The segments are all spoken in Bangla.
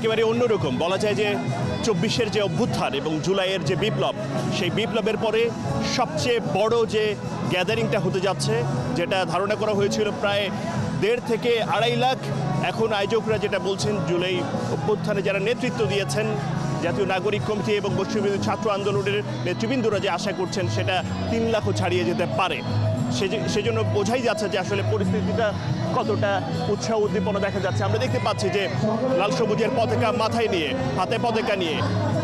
একেবারে অন্যরকম বলা যায় যে 24-এর যে অভ্যুত্থান এবং জুলাইয়ের যে বিপ্লব, সেই বিপ্লবের পরে সবচেয়ে বড় যে গ্যাদারিংটা হতে যাচ্ছে, যেটা ধারণা করা হয়েছিল প্রায় 1.5 থেকে 2.5 লাখ। এখন আয়োজকরা যেটা বলছেন, জুলাই অভ্যুত্থানে যারা নেতৃত্ব দিয়েছেন, জাতীয় নাগরিক কমিটি এবং বৈশ্ববিদ্যালয় ছাত্র আন্দোলনের নেতৃবৃন্দরা যে আশা করছেন সেটা 3 লাখও ছাড়িয়ে যেতে পারে। সেজন্য বোঝাই যাচ্ছে যে আসলে পরিস্থিতিটা কতটা উৎসাহ উদ্দীপনা দেখা যাচ্ছে। আমরা দেখতে পাচ্ছি যে লাল সবুজের পতাকা মাথায় নিয়ে, হাতে পতাকা নিয়ে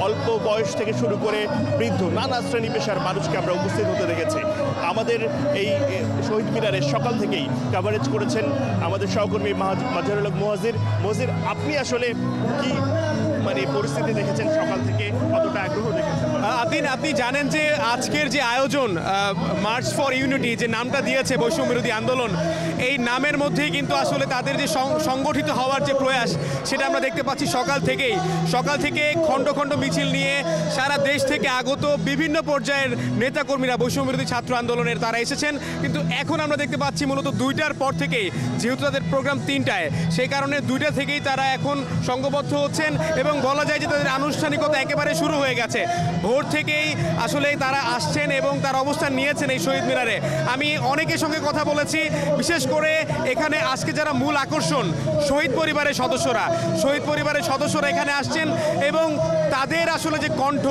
অল্প বয়স থেকে শুরু করে বৃদ্ধ নানা শ্রেণী পেশার মানুষকে আমরা উপস্থিত হতে দেখেছি। আমাদের এই শহীদ মিনারে সকাল থেকেই কভারেজ করেছেন আমাদের সহকর্মী মাজহারুল হক মুহাজির। আপনি আসলে কি পরিস্থিতি দেখেছেন সকাল থেকে, কতটা আগ্রহ দেখেছেন? আপনি জানেন যে আজকের যে আয়োজন মার্চ ফর ইউনিটি, যে নামটা দিয়েছে বৈষম্য বিরোধী আন্দোলন, এই নামের মধ্যেই কিন্তু আসলে তাদের যে সংগঠিত হওয়ার যে প্রয়াস, সেটা আমরা দেখতে পাচ্ছি সকাল থেকে খণ্ড খণ্ড মিছিল নিয়ে সারা দেশ থেকে আগত বিভিন্ন পর্যায়ের নেতাকর্মীরা বৈষম্য বিরোধী ছাত্র আন্দোলনের তারা এসেছেন। কিন্তু এখন আমরা দেখতে পাচ্ছি মূলত 2টার পর থেকেই, যেহেতু তাদের প্রোগ্রাম 3টায়, সেই কারণে 2টা থেকেই তারা এখন সংঘবদ্ধ হচ্ছেন এবং বলা যায় যে তাদের আনুষ্ঠানিকতা একেবারে শুরু হয়ে গেছে। ভোর থেকেই আসলে তারা আসছেন এবং তার অবস্থান নিয়েছেন এই শহীদ মিনারে। আমি অনেকের সঙ্গে কথা বলেছি, বিশেষ করে এখানে আজকে যারা মূল আকর্ষণ, শহীদ পরিবারের সদস্যরা এখানে আসছেন এবং তাদের আসলে যে কণ্ঠ,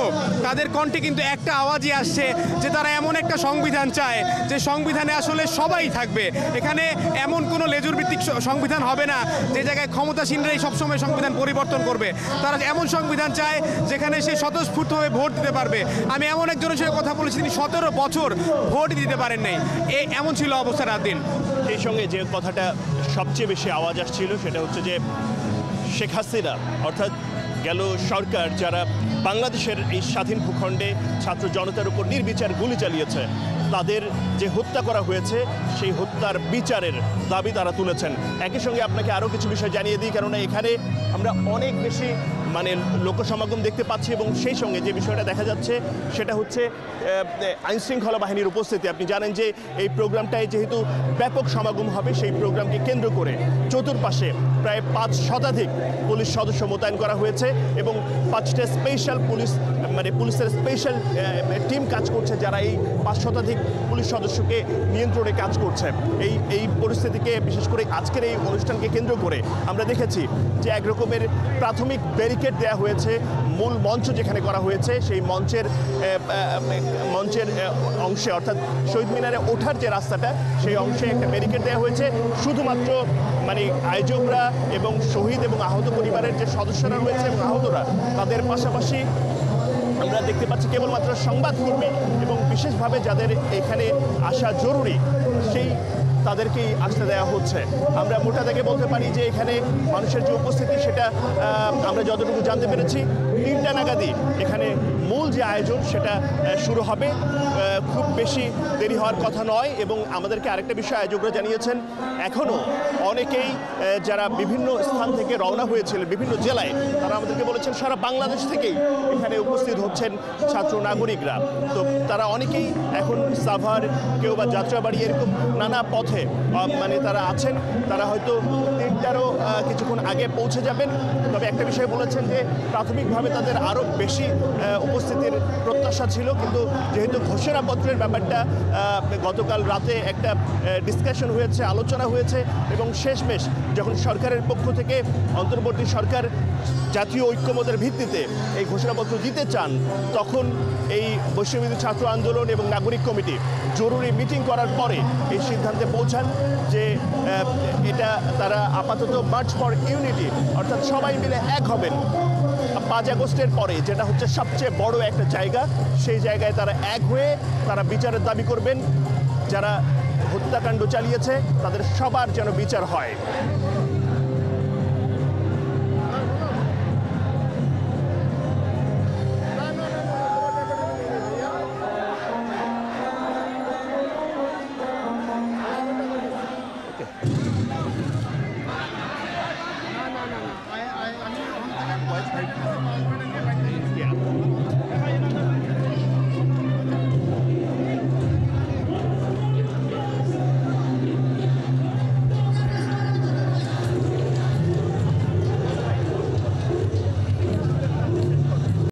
তাদের কণ্ঠে কিন্তু একটা আওয়াজই আসছে যে তারা এমন একটা সংবিধান চায় যে সংবিধানে আসলে সবাই থাকবে। এখানে এমন কোনো লেজুর ভিত্তিক সংবিধান হবে না যে জায়গায় ক্ষমতাসীনরাই সবসময় সংবিধান পরিবর্তন করবে। তারা এমন সংবিধান চায় যেখানে সে স্বতঃস্ফূর্তভাবে ভোট দিতে পারবে। আমি এমন একজনের সঙ্গে কথা বলেছি, তিনি 17 বছর ভোট দিতে পারেন নাই। এমন ছিল অবস্থা রাত দিন। সেই সঙ্গে যে কথাটা সবচেয়ে বেশি আওয়াজ আসছিল সেটা হচ্ছে যে শেখ হাসিনা অর্থাৎ গেল সরকার যারা বাংলাদেশের এই স্বাধীন ভূখণ্ডে ছাত্র জনতার উপর নির্বিচার গুলি চালিয়েছে, তাদের যে হত্যা করা হয়েছে সেই হত্যার বিচারের দাবি তারা তুলেছেন। একই সঙ্গে আপনাকে আরও কিছু বিষয় জানিয়ে দিই, কেননা এখানে আমরা অনেক বেশি লোকসমাগম দেখতে পাচ্ছি এবং সেই সঙ্গে যে বিষয়টা দেখা যাচ্ছে সেটা হচ্ছে আইনশৃঙ্খলা বাহিনীর উপস্থিতি। আপনি জানেন যে এই প্রোগ্রামটায় যেহেতু ব্যাপক সমাগম হবে, সেই প্রোগ্রামকে কেন্দ্র করে চতুর্পাশে প্রায় 5 শতাধিক পুলিশ সদস্য মোতায়েন করা হয়েছে এবং 5টা স্পেশাল পুলিশের স্পেশাল টিম কাজ করছে, যারা এই 5 শতাধিক পুলিশ সদস্যকে নিয়ন্ত্রণে কাজ করছে। এই পরিস্থিতিকে, বিশেষ করে আজকের এই অনুষ্ঠানকে কেন্দ্র করে আমরা দেখেছি যে এক রকমের প্রাথমিক ব্যারিকেড দেওয়া হয়েছে। মূল মঞ্চ যেখানে করা হয়েছে সেই মঞ্চের অংশে, অর্থাৎ শহীদ মিনারে ওঠার যে রাস্তাটা, সেই অংশে একটা ব্যারিকেড দেওয়া হয়েছে শুধুমাত্র আয়োজকরা এবং শহীদ এবং আহত পরিবারের যে সদস্যরা রয়েছে এবং আহতরা, তাদের পাশাপাশি আমরা দেখতে পাচ্ছি কেবলমাত্র সংবাদকর্মী এবং বিশেষভাবে যাদের এখানে আসা জরুরি সেই তাদেরকেই আসতে দেওয়া হচ্ছে। আমরা মোটা থেকে বলতে পারি যে এখানে মানুষের যে উপস্থিতি সেটা আমরা যতটুকু জানতে পেরেছি 3টা নাগাদই এখানে মূল যে আয়োজন সেটা শুরু হবে। খুব বেশি দেরি হওয়ার কথা নয়। এবং আমাদেরকে আরেকটা বিষয় আয়োজকরা জানিয়েছেন, এখনও অনেকেই যারা বিভিন্ন স্থান থেকে রওনা হয়েছিলেন বিভিন্ন জেলায়, তারা আমাদেরকে বলেছেন সারা বাংলাদেশ থেকেই এখানে উপস্থিত হচ্ছেন ছাত্র নাগরিকরা। তো তারা অনেকেই এখন সাভার, কেউ বা যাত্রাবাড়ি, এরকম নানা পথে তারা আছেন। তারা হয়তো 3টারও কিছুক্ষণ আগে পৌঁছে যাবেন। তবে একটা বিষয় বলেছেন যে প্রাথমিকভাবে তাদের আরও বেশি উপস্থিতির প্রত্যাশা ছিল, কিন্তু যেহেতু ঘোষণাপত্রের ব্যাপারটা গতকাল রাতে একটা ডিসকাশন হয়েছে, আলোচনা হয়েছে এবং শেষমেশ যখন সরকারের পক্ষ থেকে অন্তর্বর্তী সরকার জাতীয় ঐক্যমতের ভিত্তিতে এই ঘোষণাপত্র দিতে চান, তখন এই বৈষম্য ছাত্র আন্দোলন এবং নাগরিক কমিটি জরুরি মিটিং করার পরে এই সিদ্ধান্তে পৌঁছান যে এটা তারা আপাতত মার্চ ফর ইউনিটি, অর্থাৎ সবাই মিলে এক হবেন 5 আগস্টের পরে, যেটা হচ্ছে সবচেয়ে বড় একটা জায়গা, সেই জায়গায় তারা এক হয়ে তারা বিচারের দাবি করবেন। যারা হত্যাকাণ্ড চালিয়েছে তাদের সবার যেন বিচার হয়।